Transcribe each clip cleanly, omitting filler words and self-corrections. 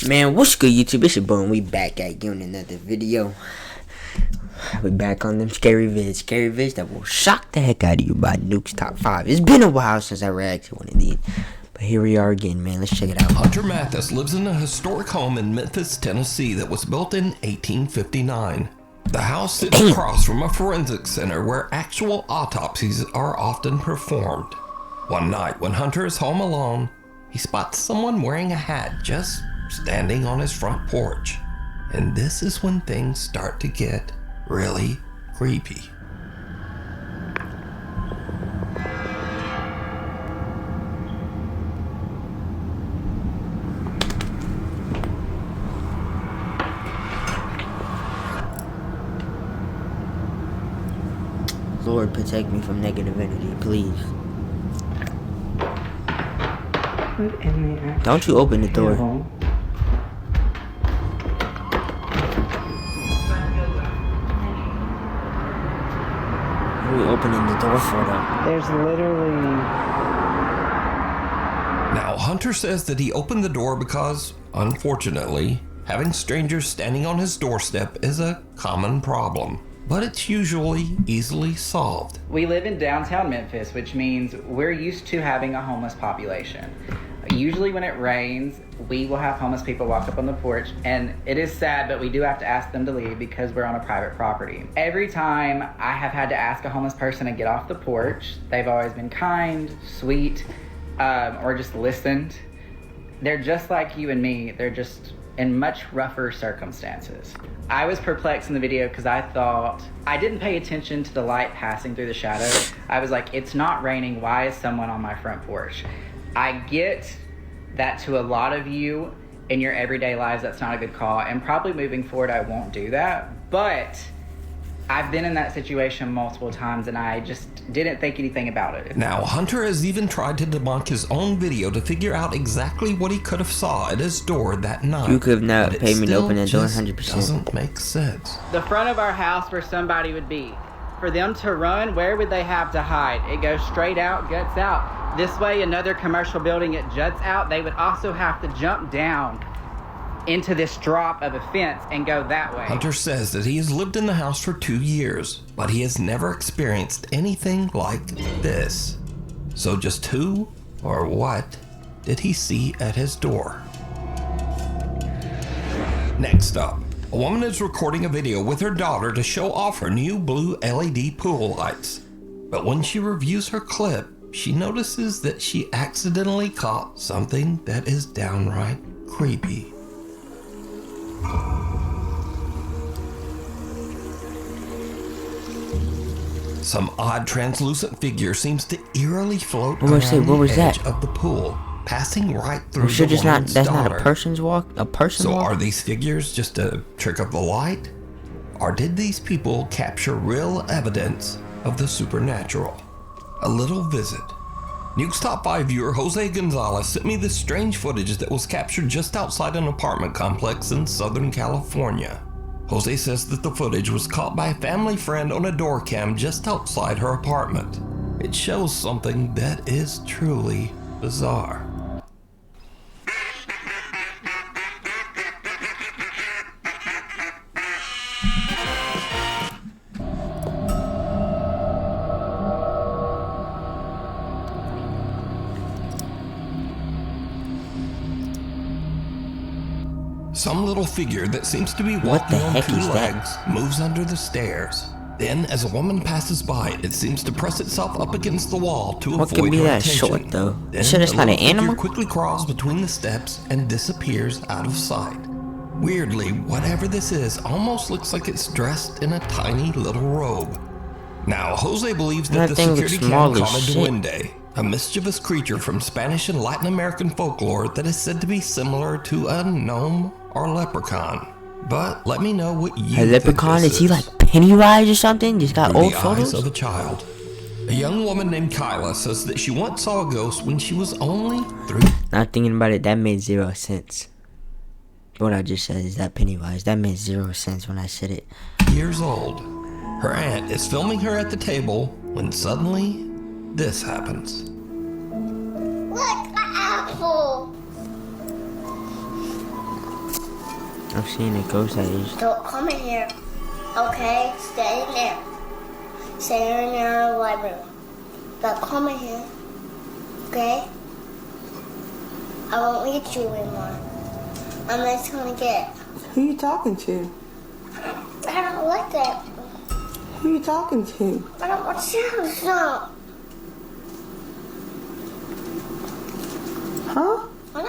Man, what's good, YouTube? It's your boy, and we back at you in another video. We back on them scary vids that will shock the heck out of you by Nuke's Top 5. It's been a while since I reacted to one of these, but here we are again, man. Let's check it out. Hunter Mathis lives in a historic home in Memphis, Tennessee that was built in 1859. The house sits across from a forensic center where actual autopsies are often performed. One night, when Hunter is home alone, he spots someone wearing a hat just standing on his front porch. And this is when things start to get really creepy. Lord, protect me from negative energy, please. Don't you open the door. What are we opening the door for, though? There's literally... Now, Hunter says that he opened the door because, unfortunately, having strangers standing on his doorstep is a common problem. But it's usually easily solved. We live in downtown Memphis, which means we're used to having a homeless population. Usually when it rains, we will have homeless people walk up on the porch, and it is sad, but we do have to ask them to leave because we're on a private property. Every time I have had to ask a homeless person to get off the porch, they've always been kind, sweet, or just listened. They're just like you and me. They're just in much rougher circumstances. I was perplexed in the video because I didn't pay attention to the light passing through the shadow. I was like, it's not raining, why is someone on my front porch? I get that to a lot of you in your everyday lives, that's not a good call, and probably moving forward I won't do that, but I've been in that situation multiple times and I just didn't think anything about it. Now, Hunter has even tried to debunk his own video to figure out exactly what he could have saw at his door that night. You could have not paid me to open that door 100%. Doesn't make sense. The front of our house where somebody would be. For them to run, where would they have to hide? It goes straight out, guts out. This way, another commercial building, it juts out. They would also have to jump down into this drop of a fence and go that way. Hunter says that he has lived in the house for 2 years, but he has never experienced anything like this. So just who or what did he see at his door? Next up, a woman is recording a video with her daughter to show off her new blue LED pool lights. But when she reviews her clip, she notices that she accidentally caught something that is downright creepy. Some odd translucent figure seems to eerily float around the edge of the pool, passing right through the woman's that's daughter. not a person's walk? A person walk? So are these figures just a trick of the light? Or did these people capture real evidence of the supernatural? A little visit. Nuke's Top 5 viewer Jose Gonzalez sent me this strange footage that was captured just outside an apartment complex in Southern California. Jose says that the footage was caught by a family friend on a door cam just outside her apartment. It shows something that is truly bizarre. Some little figure that seems to be walking on 2 legs moves under the stairs. Then, as a woman passes by, it seems to press itself up against the wall to avoid her attention. What could be that short, though? Then, Sure, it's not an animal? quickly crawls between the steps and disappears out of sight. Weirdly, whatever this is almost looks like it's dressed in a tiny little robe. Now, Jose believes that the security cam caught a duende, a mischievous creature from Spanish and Latin American folklore that is said to be similar to a gnome or leprechaun. But let me know what you think. A leprechaun? Is he like Pennywise or something? Just got old photos? Eyes of a child. A young woman named Kyla says that she once saw a ghost when she was only 3. Not thinking about it, that made 0 sense. What I just said is that Pennywise. That made 0 sense when I said it. Years old. Her aunt is filming her at the table when suddenly this happens. Look, an apple. I've seen it ghost age. Don't come in here. Okay? Stay in there. Stay in your living room. Don't come in here. Okay? I won't let you anymore. I'm just gonna get. Who you talking to? I don't like that. Who you talking to? I don't want you. No. Huh? I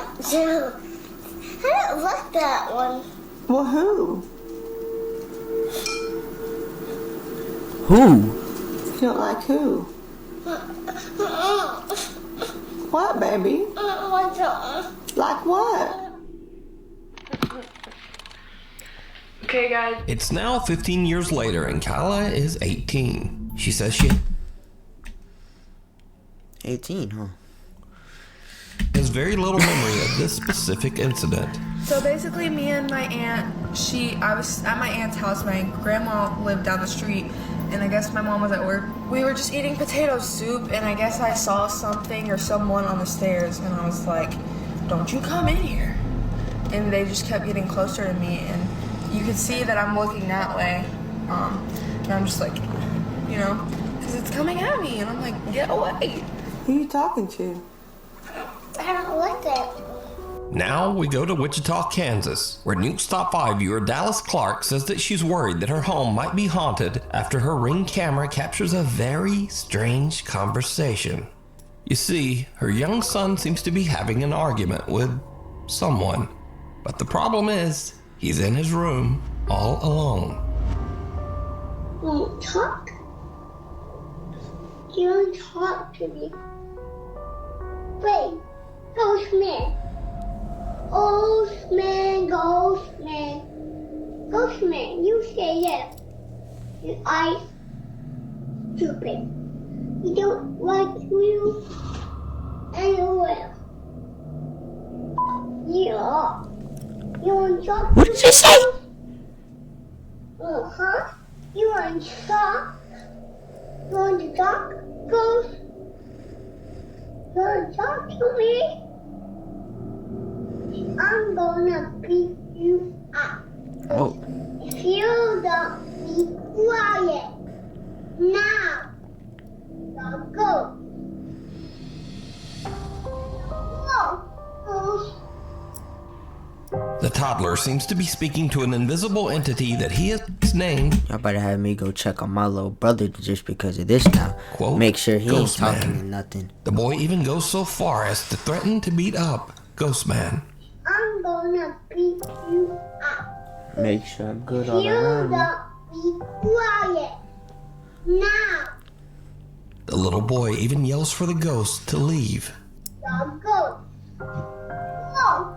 don't like that one. Well, who? Who? You don't like who? What, baby? I don't want to. Like what? Okay, guys. It's now 15 years later and Kyla is 18. She says she 18, huh? has very little memory of this specific incident. So basically, me and my aunt, I was at my aunt's house. My grandma lived down the street, and I guess my mom was at work. We were just eating potato soup, and I guess I saw something or someone on the stairs, and I was like, "Don't you come in here!" And they just kept getting closer to me, and you could see that I'm looking that way, and I'm just like, because it's coming at me, and I'm like, "Get away!" Who you talking to? I don't like that. Now we go to Wichita, Kansas, where Nuke's Top 5 viewer Dallas Clark says that she's worried that her home might be haunted after her Ring camera captures a very strange conversation. You see, her young son seems to be having an argument with someone, but the problem is, he's in his room all alone. Won't talk? You don't talk to me. Wait, ghost man. Ghost man, ghost man. Ghost man, you say yes. Your eyes stupid. You don't like you anywhere. Yeah. You want to talk? What did you say? Uh-huh. You want to talk? You want to talk, ghost? You want to talk to me? I'm gonna beat you up. Oh. If you don't be quiet, now, now go. Go. The toddler seems to be speaking to an invisible entity that he has named, Y'all better have me go check on my little brother just because of this now. Quote, Make sure he ain't Ghost talking Man. to nothing. The boy even goes so far as to threaten to beat up Ghost Man. I'm gonna beat you up. Make sure I'm good If all you around. don't be quiet, now, The little boy even yells for the ghost to leave. now go. Go.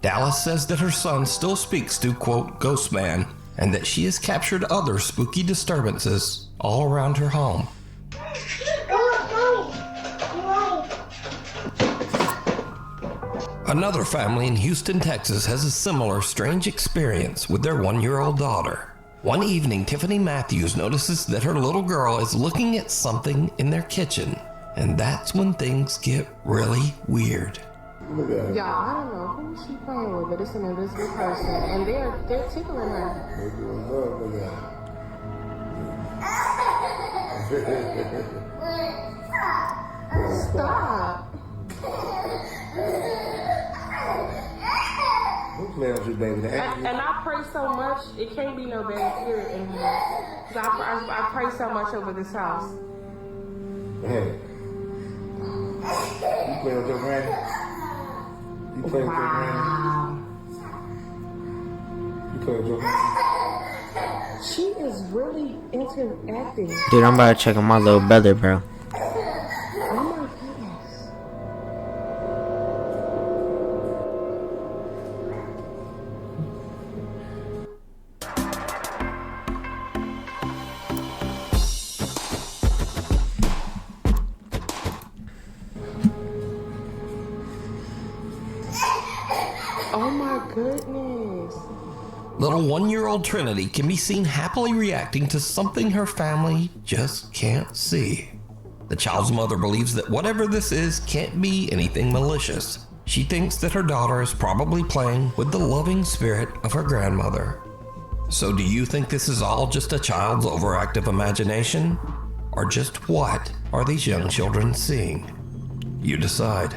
Dallas says that her son still speaks to, quote, Ghost Man, and that she has captured other spooky disturbances all around her home. Another family in Houston, Texas has a similar strange experience with their 1-year-old daughter. One evening, Tiffany Matthews notices that her little girl is looking at something in their kitchen, and that's when things get really weird. Yeah, I don't know who she playing with, but it's an invisible person, and they're tickling her. Stop. And I pray so much, it can't be no bad spirit in here. 'Cause I pray so much over this house. Hey, you play with your granny? You play with your granny? You play with your granny? She is really interacting. Dude, I'm about to check on my little brother, bro. Oh my goodness. Oh my goodness. Little 1-year-old Trinity can be seen happily reacting to something her family just can't see. The child's mother believes that whatever this is can't be anything malicious, She thinks that her daughter is probably playing with the loving spirit of her grandmother. So do you think this is all just a child's overactive imagination? Or just what are these young children seeing? You decide.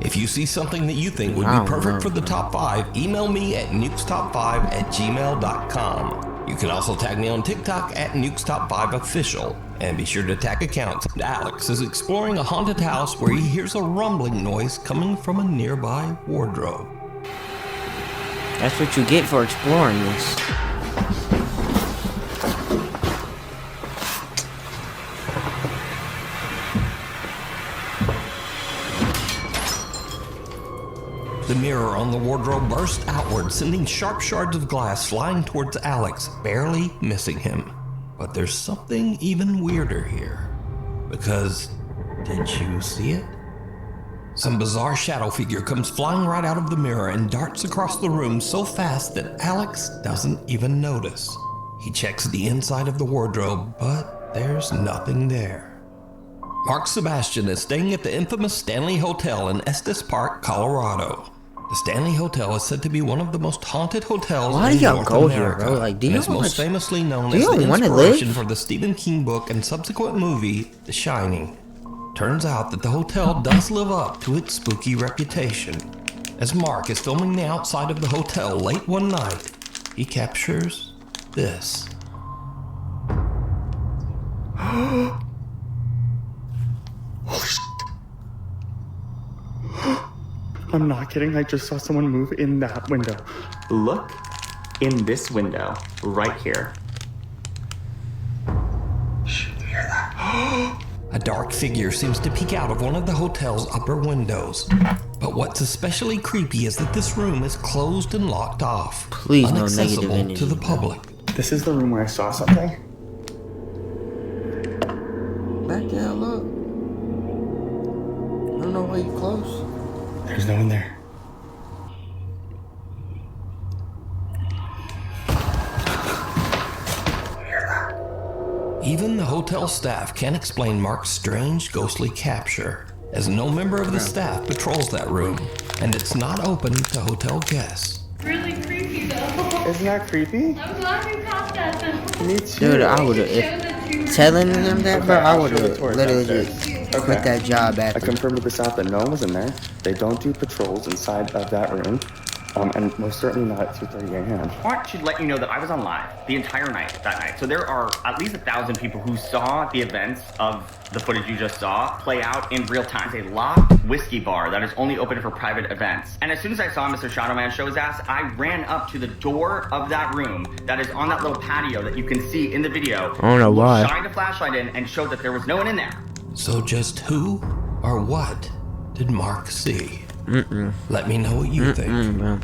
If you see something that you think would be perfect for the top 5, email me at nukestop5@gmail.com. You can also tag me on TikTok at nukestop5official. And be sure to tag accounts. Alex is exploring a haunted house where he hears a rumbling noise coming from a nearby wardrobe. That's what you get for exploring this. The mirror on the wardrobe burst outward, sending sharp shards of glass flying towards Alex, barely missing him. But there's something even weirder here. Because, did you see it? Some bizarre shadow figure comes flying right out of the mirror and darts across the room so fast that Alex doesn't even notice. He checks the inside of the wardrobe, but there's nothing there. Mark Sebastian is staying at the infamous Stanley Hotel in Estes Park, Colorado. The Stanley Hotel is said to be one of the most haunted hotels Why in do y'all North go America, here, bro? Like, do and y'all is most famously known do as y'all the wanna inspiration live? for the Stephen King book and subsequent movie, The Shining. Turns out that the hotel does live up to its spooky reputation. As Mark is filming the outside of the hotel late one night, he captures this. I'm not kidding, I just saw someone move in that window. Look in this window, right here. Shh, you hear that? A dark figure seems to peek out of one of the hotel's upper windows. But what's especially creepy is that this room is closed and locked off. Please, no negative inaccessible energy. to the public. This is the room where I saw something. Back the hell up. I don't know why you close. There's no one there. Even the hotel staff can't explain Mark's strange, ghostly capture, as no member of the staff patrols that room, and it's not open to hotel guests. Really creepy though. Isn't that creepy? I'm glad we caught that though. Me too. Dude, I would have, if telling them that, bro, I would have literally just quit that job I after. confirmed with the staff that no one was in there. They don't do patrols inside of that room. And most certainly not at 2:30 a.m. I want to let you know that I was on live the entire night that night. So there are at least 1,000 people who saw the events of the footage you just saw play out in real time. It's a locked whiskey bar that is only open for private events. And as soon as I saw Mr. Shadowman show his ass, I ran up to the door of that room that is on that little patio that you can see in the video. I don't know why. Shined a flashlight in and showed that there was no one in there. So just who or what did Mark see? Let me know what you think. Bro.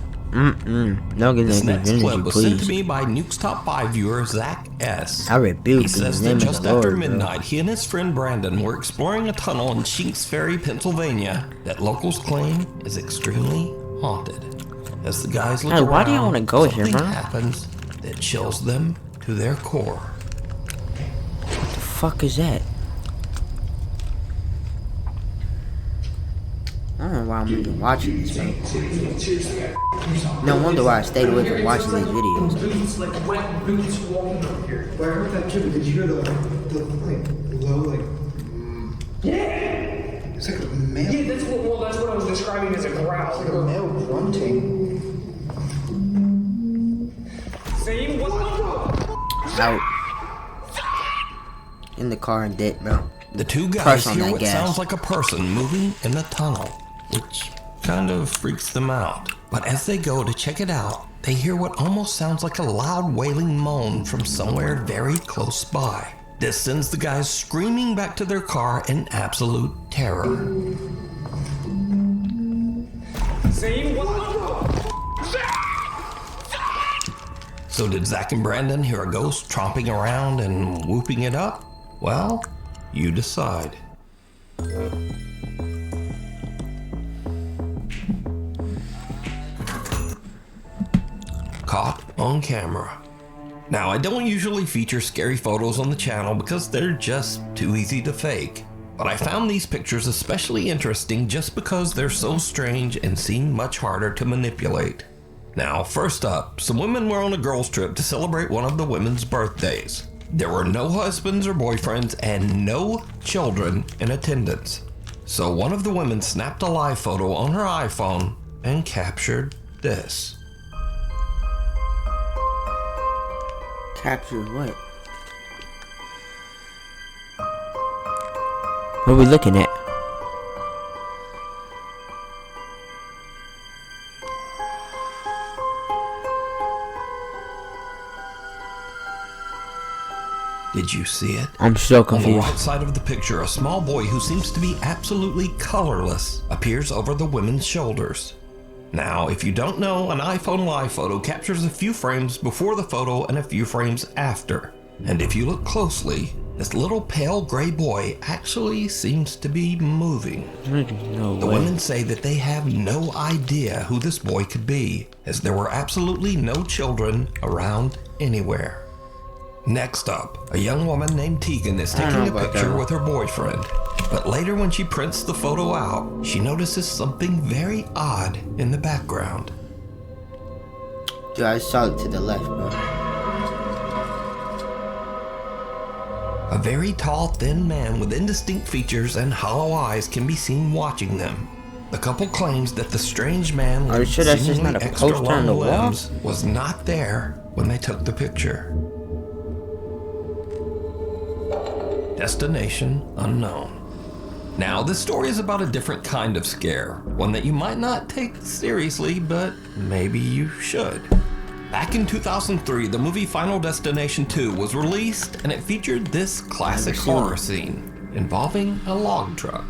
No good This negative next clip energy, was sent to please. me by Nuke's Top 5 viewer Zach S. I rebuke He says in the that name of just the after Lord, bro. midnight, he and his friend Brandon were exploring a tunnel in Shinks Ferry, Pennsylvania, that locals claim is extremely haunted. As the guys look Hey, around, why do you wanna go here, something bro? happens that chills them to their core. What the fuck is that? I don't know why I'm even watching this, bro. No wonder why I stayed away from watching these videos. Boots, like wet boots walking up here. But I heard that too, but did you hear the like, low, like... Yeah! It's like a male... Yeah, that's what I was describing as a growl. It's like a male grunting. Same Out. In the car and dead, bro. The two guys Press on hear that what gas. sounds like a person moving in the tunnel, which kind of freaks them out. But as they go to check it out, they hear what almost sounds like a loud wailing moan from somewhere very close by. This sends the guys screaming back to their car in absolute terror. Same So did Zach and Brandon hear a ghost tromping around and whooping it up? Well, you decide. Caught on camera. Now, I don't usually feature scary photos on the channel because they're just too easy to fake. But I found these pictures especially interesting just because they're so strange and seem much harder to manipulate. Now, first up, some women were on a girls' trip to celebrate one of the women's birthdays. There were no husbands or boyfriends and no children in attendance. So one of the women snapped a live photo on her iPhone and captured this. Captured what? What are we looking at? Did you see it? I'm so On the confused. right side of the picture, a small boy who seems to be absolutely colorless appears over the women's shoulders. Now, if you don't know, an iPhone live photo captures a few frames before the photo and a few frames after. And if you look closely, this little pale gray boy actually seems to be moving. No The way. women say that they have no idea who this boy could be, as there were absolutely no children around anywhere. Next up, a young woman named Tegan is I don't taking know a about picture that. with her boyfriend. But later when she prints the photo out, she notices something very odd in the background. Dude, I saw it to the left, bro. A very tall, thin man with indistinct features and hollow eyes can be seen watching them. The couple claims that the strange man Are you with sure that's just seemingly not a extra poster on long the wall? limbs was not there when they took the picture. Destination unknown. Now, this story is about a different kind of scare, one that you might not take seriously, but maybe you should. Back in 2003, the movie Final Destination 2 was released, and it featured this classic Never seen horror it. scene involving a log truck.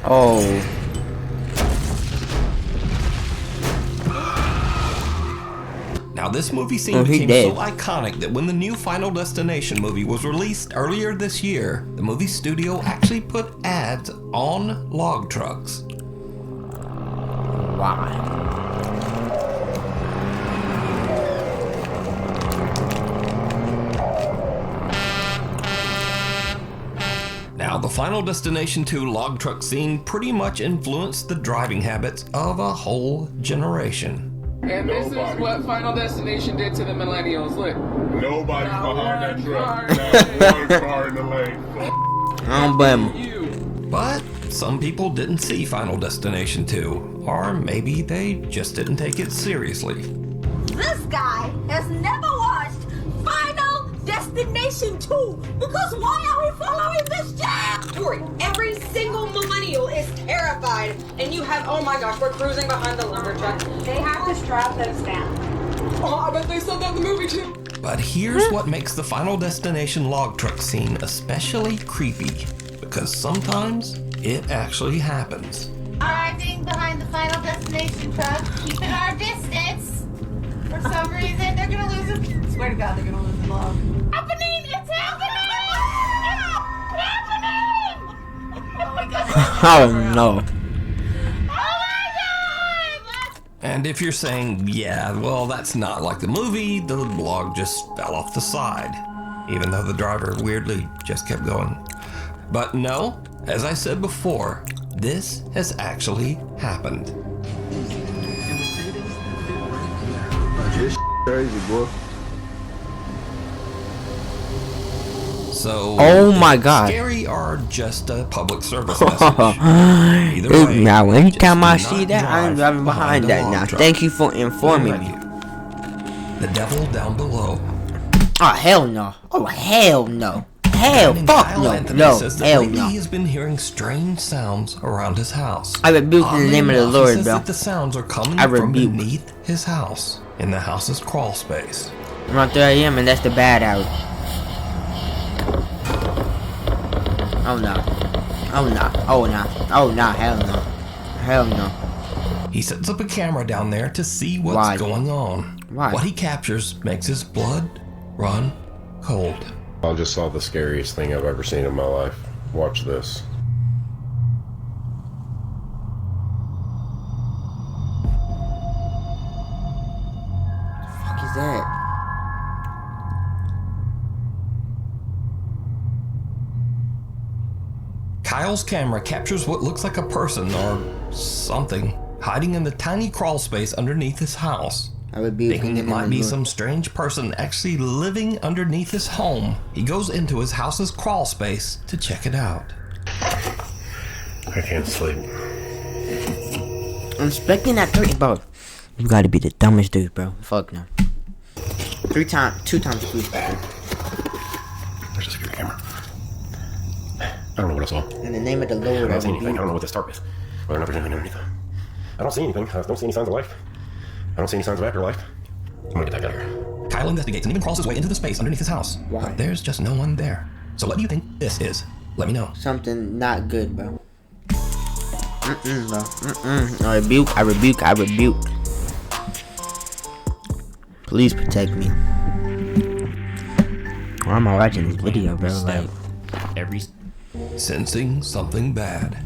Oh. Now, this movie scene Oh, he became dead. so iconic that when the new Final Destination movie was released earlier this year, the movie studio actually put ads on log trucks. Why? Now, the Final Destination 2 log truck scene pretty much influenced the driving habits of a whole generation. And this is what Final Destination did to the millennials. Look. Nobody's Not behind that one truck. car. Not one car in the lane. I don't blame him. But some people didn't see Final Destination 2, or maybe they just didn't take it seriously. This guy has never watched Final Destination 2 because why are we following this jam? Tori, every single millennial is terrified, and you have, oh my gosh, we're cruising behind the lumberjack. They have to strap those down. Oh, I bet they said that in the movie too. But here's what makes the Final Destination log truck scene especially creepy, because sometimes it actually happens. Arriving behind the Final Destination truck, keeping our distance. For some reason, they're gonna lose it. Swear to God, they're gonna lose the log. Happening! It's happening! It's happening! Oh my God! Oh no. And if you're saying, yeah, well, that's not like the movie, the log just fell off the side, even though the driver weirdly just kept going. But no, as I said before, this has actually happened. This crazy, boy. So, Oh my God. scary or just a public service message? Either way, Now, anytime I just see not that, I'm drive driving behind a that. log Now, truck. thank you for informing me. The devil down below. Oh, hell no. Oh, hell no. Hell, And fuck Kyle no. Anthony No, says that hell lately no. he has been hearing strange sounds around his house. I rebuke in the Oddly name of the enough, he Lord, says bro. that the sounds are coming I from rebuke. beneath his house, in the house's crawl space. Around 3 a.m. and that's the bad hour. Oh no. Oh no. Oh no. Oh no. Hell no. Hell no. He sets up a camera down there to see what's Why? going on. Why? What he captures makes his blood run cold. I just saw the scariest thing I've ever seen in my life. Watch this. is that? Kyle's camera captures what looks like a person or something hiding in the tiny crawl space underneath his house. Thinking it might be some strange person actually living underneath his home, he goes into his house's crawl space to check it out. I can't sleep. I'm expecting that 30, bro. You gotta be the dumbest dude, bro. Fuck no. 2 times food. There's a security camera. I don't know what I saw. In the name of the Lord, I don't see anything. I don't know what to start with. Whether or not there's anything underneath. I don't see anything. I don't see any signs of life. I don't see any signs of afterlife. I'm gonna get that guy here. Kyle investigates and even crawls his way into the space underneath his house. Why? But there's just no one there. So what do you think this is? Let me know. Something not good, bro. Bro. I rebuke. Please protect me. Why am I watching this video, bro? Like, Sensing something bad.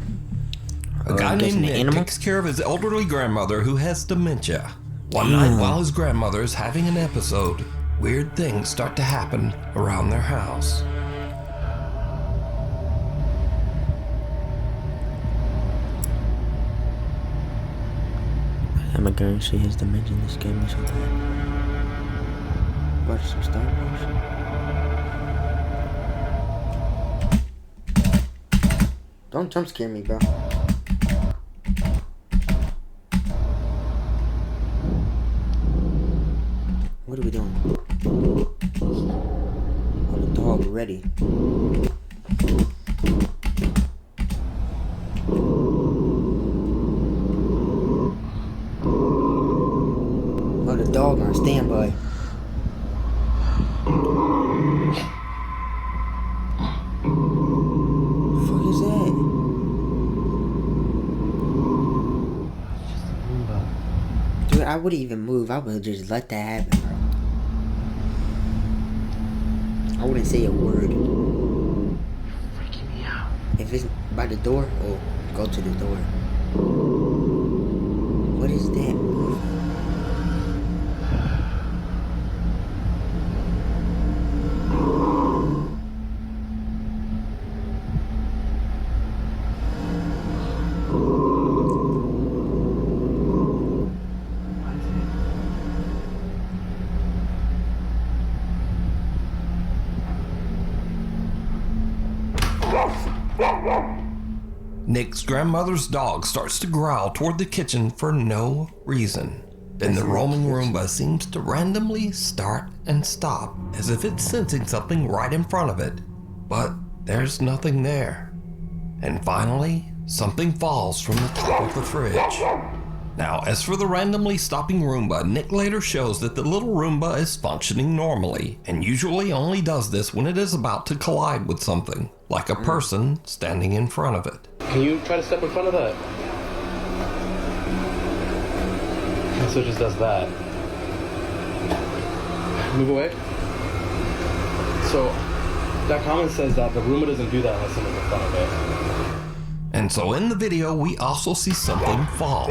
A guy named Nick takes care of his elderly grandmother who has dementia. One night while his grandmother is having an episode, weird things start to happen around their house. am I going to see his dimension? This game or something? Watch some Star Wars. Don't jump scare me, bro. What are we doing? Oh, the dog ready. Oh, the dog on standby. I wouldn't even move. I would just let that happen, bro. I wouldn't say a word. Freaking me out. If it's by the door, oh, go to the door. What is that? Nick's grandmother's dog starts to growl toward the kitchen for no reason. Then the roaming Roomba seems to randomly start and stop, as if it's sensing something right in front of it. But there's nothing there. And finally, something falls from the top of the fridge. Now, as for the randomly stopping Roomba, Nick later shows that the little Roomba is functioning normally, and usually only does this when it is about to collide with something, like a person standing in front of it. Can you try to step in front of that? So it just does that. Move away. So that comment says that the Roomba doesn't do that unless someone's in front of it. And so in the video, we also see something fall.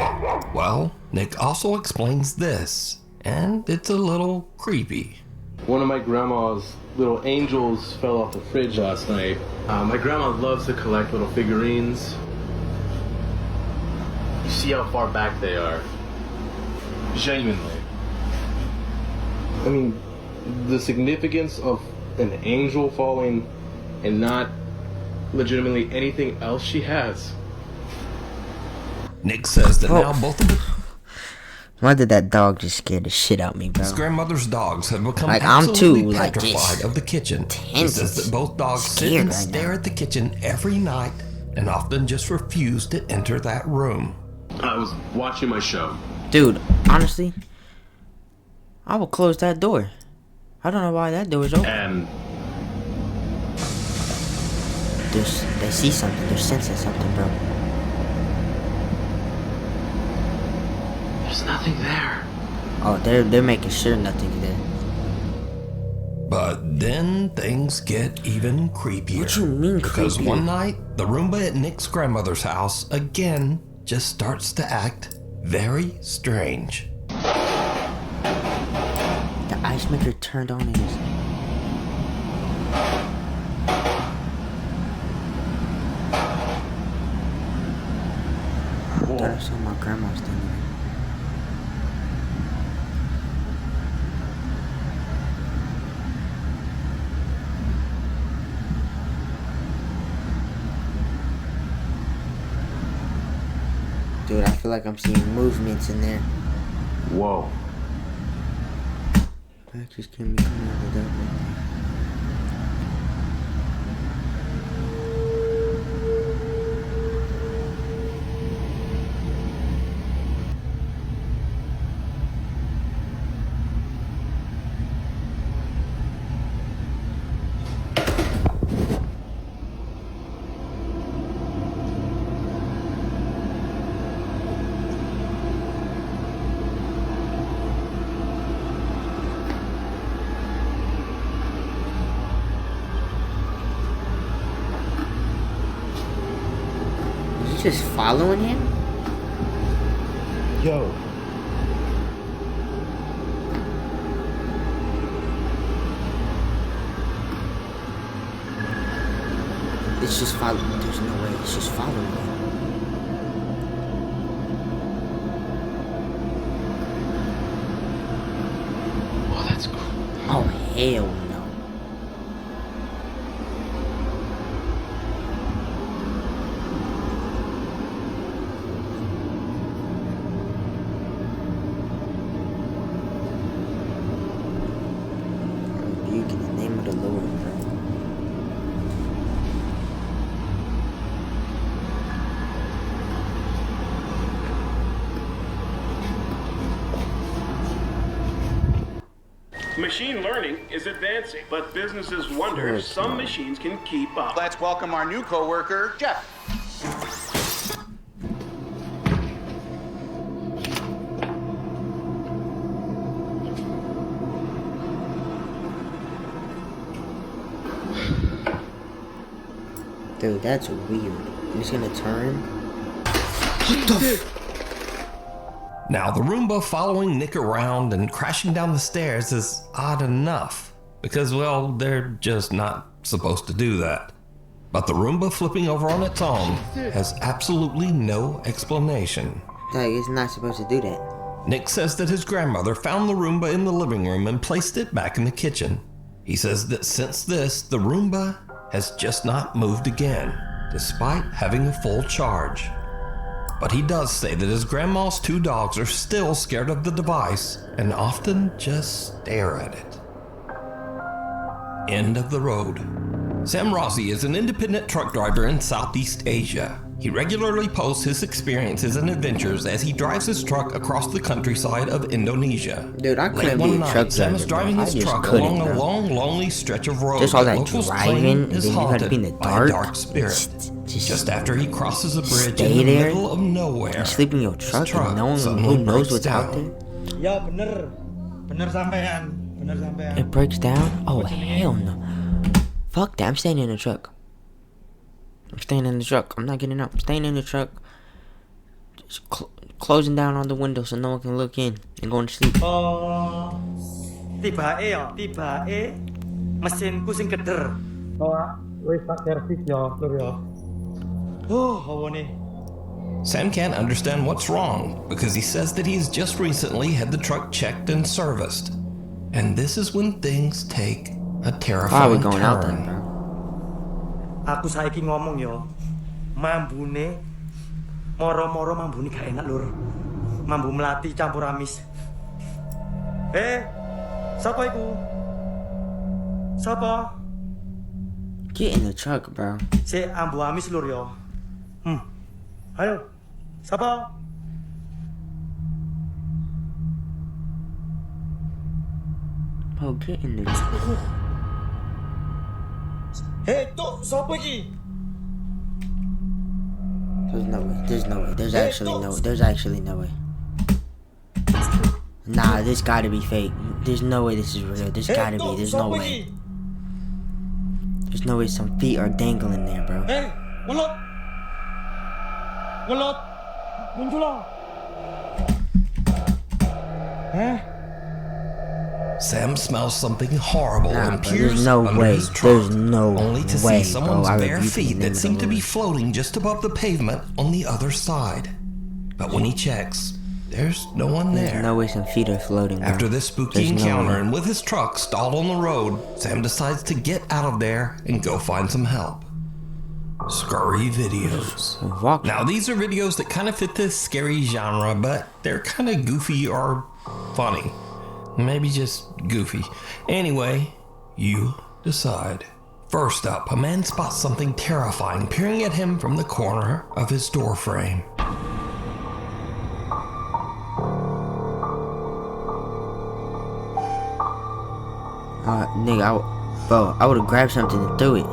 Well, Nick also explains this, and it's a little creepy. One of my grandma's little angels fell off the fridge last night. My grandma loves to collect little figurines. You see how far back they are. Genuinely. I mean, the significance of an angel falling and not legitimately anything else she has. Nick says that now both of the... Why did that dog just scare the shit out of me, bro? His grandmother's dogs have become like, absolutely I'm too, petrified of the kitchen. He says that both dogs sit and stare at the kitchen every night and often just refuse to enter that room. I was watching my show. Dude, honestly, I will close that door. I don't know why that door is open. And they see something. They're sensing something, bro. There's nothing there. Oh, they're making sure nothing's there. But then things get even creepier. What you mean Because creepier? one night, the Roomba at Nick's grandmother's house again just starts to act very strange. That clicker turned on in his... I thought I saw my grandma standing there. Dude, I feel like I'm seeing movements in there. Whoa. That just can't be coming out of the dark. Just following him? Yo. It's just following. There's no way. It's just following him. Oh, that's cool. Oh, hell no. Machine learning is advancing, but businesses wonder if some machines can keep up. Let's welcome our new coworker, Jeff. Dude, that's weird. He's gonna turn. What the Now, the Roomba following Nick around and crashing down the stairs is odd enough, because, well, they're just not supposed to do that. But the Roomba flipping over on its own has absolutely no explanation. Like, it's not supposed to do that. Nick says that his grandmother found the Roomba in the living room and placed it back in the kitchen. He says that since this, the Roomba has just not moved again, despite having a full charge. But he does say that his grandma's two dogs are still scared of the device and often just stare at it. End of the road. Sam Rossi is an independent truck driver in Southeast Asia. He regularly posts his experiences and adventures as he drives his truck across the countryside of Indonesia. Dude, I couldn't Late be one a truck night, Sam driver, is driving bro. his I just truck couldn't, along a bro. long, lonely stretch of road Just all that locals driving, claim and is then you gotta haunted be in the by a dark. dark spirit. Just after he crosses a bridge Stay in the there, middle of nowhere, you sleep in your truck, truck and no one suddenly who knows breaks what's out down. there. Ya bener, bener sampean, bener sampean. It breaks down? Oh, hell no. Fuck that, I'm staying in the truck. I'm staying in the truck. I'm not getting up. I'm staying in the truck. Just closing down all the windows so no one can look in and going to sleep. Oh, tibae ya, tibae. Mesinku sing keder. Oh, wis tak servis ya, lur ya. Oh, hawa nih. Sam can't understand what's wrong because he says that he's just recently had the truck checked and serviced. And this is when things take a terrifying Why are we going turn. out then, bro? Aku saiki ngomong yo, mambune moro-moro mambune gak enak lur. Mambu melati campur amis. Sapa iku? Sapa? Get in the truck, bro. Si ambu amis lur yo. Ayo. Sapa? Bro, get in the truck. Tuh, sapa iki? There's no way. There's no way. There's actually no way. Nah, this gotta be fake. There's no way this is real. There's gotta be. There's no way. There's no way some feet are dangling there, bro. Welot. Welot. Muncul. Sam smells something horrible and bro, peers there's no under way. his trunk, There's no only to way, see someone's bro. I bare rebuke feet in the name that of seem the to be Lord. floating just above the pavement on the other side. But when he checks, there's no one there. There's no way some feet are floating, bro. After this spooky There's no encounter, way. and with his truck stalled on the road, Sam decides to get out of there and go find some help. Scurry videos. Now, these are videos that kind of fit this scary genre, but they're kind of goofy or funny. Maybe just goofy. Anyway, you decide. First up, a man spots something terrifying peering at him from the corner of his door frame. Nigga, I would have grabbed something and threw it.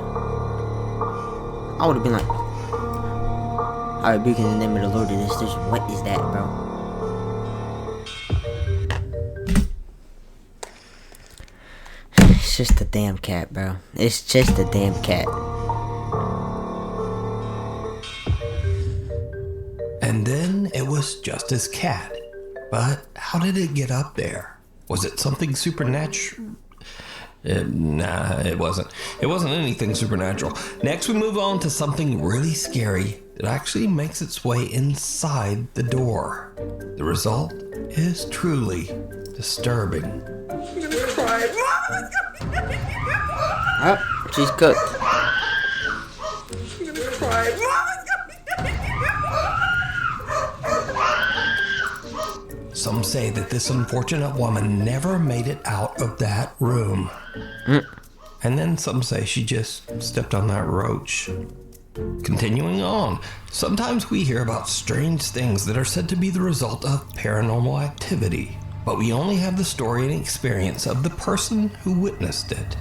I would have been like, I rebuke in the name of the Lord of this. What is that, bro? It's just a damn cat, bro. It's just a damn cat. And then it was just his cat. But how did it get up there? Was it something supernatural? Nah, it wasn't. It wasn't anything supernatural. Next, we move on to something really scary that actually makes its way inside the door. The result is truly disturbing. I'm gonna cry. Oh, she's cooked. I'm gonna cry. Some say that this unfortunate woman never made it out of that room. And then some say she just stepped on that roach. Continuing on, sometimes we hear about strange things that are said to be the result of paranormal activity, but we only have the story and experience of the person who witnessed it.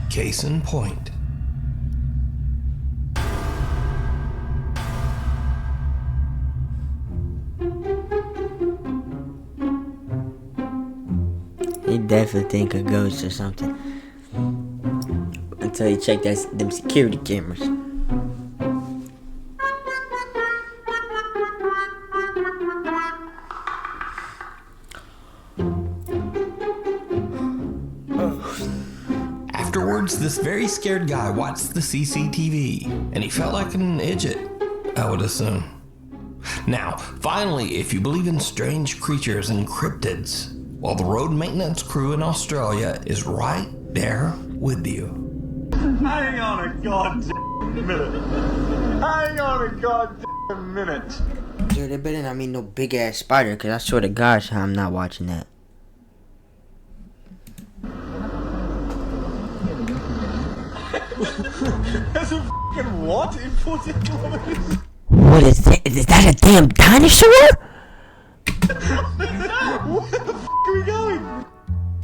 Case in point. He definitely think a ghost or something. Until he checked them security cameras. Afterwards, this very scared guy watched the CCTV, and he felt like an idiot, I would assume. Now, finally, if you believe in strange creatures and cryptids, well, the road maintenance crew in Australia is right there with you. Hang on a goddamn minute. Hang on a goddamn minute. Yeah, they better not mean no big ass spider, cause I swear to gosh, I'm not watching that. There's a fucking what in 14 kilometers? What is that? Is that a damn dinosaur? Where the f*** are we going?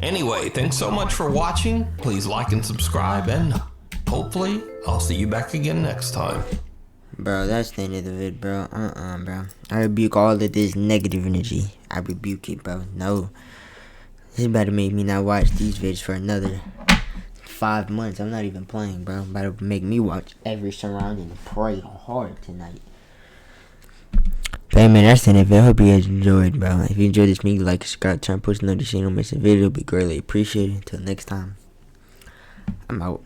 Anyway, thanks so much for watching. Please like and subscribe, and hopefully I'll see you back again next time. Bro, that's the end of the vid, bro. Bro. I rebuke all of this negative energy. I rebuke it, bro. No. This better make me not watch these vids for another 5 months. I'm not even playing, bro. About to make me watch every surrounding and pray hard tonight. Hey man, that's the end of it. I hope you guys enjoyed, bro. If you enjoyed this, make like, subscribe, turn post notifications, don't miss a video. It'll be greatly appreciated. Until next time, I'm out.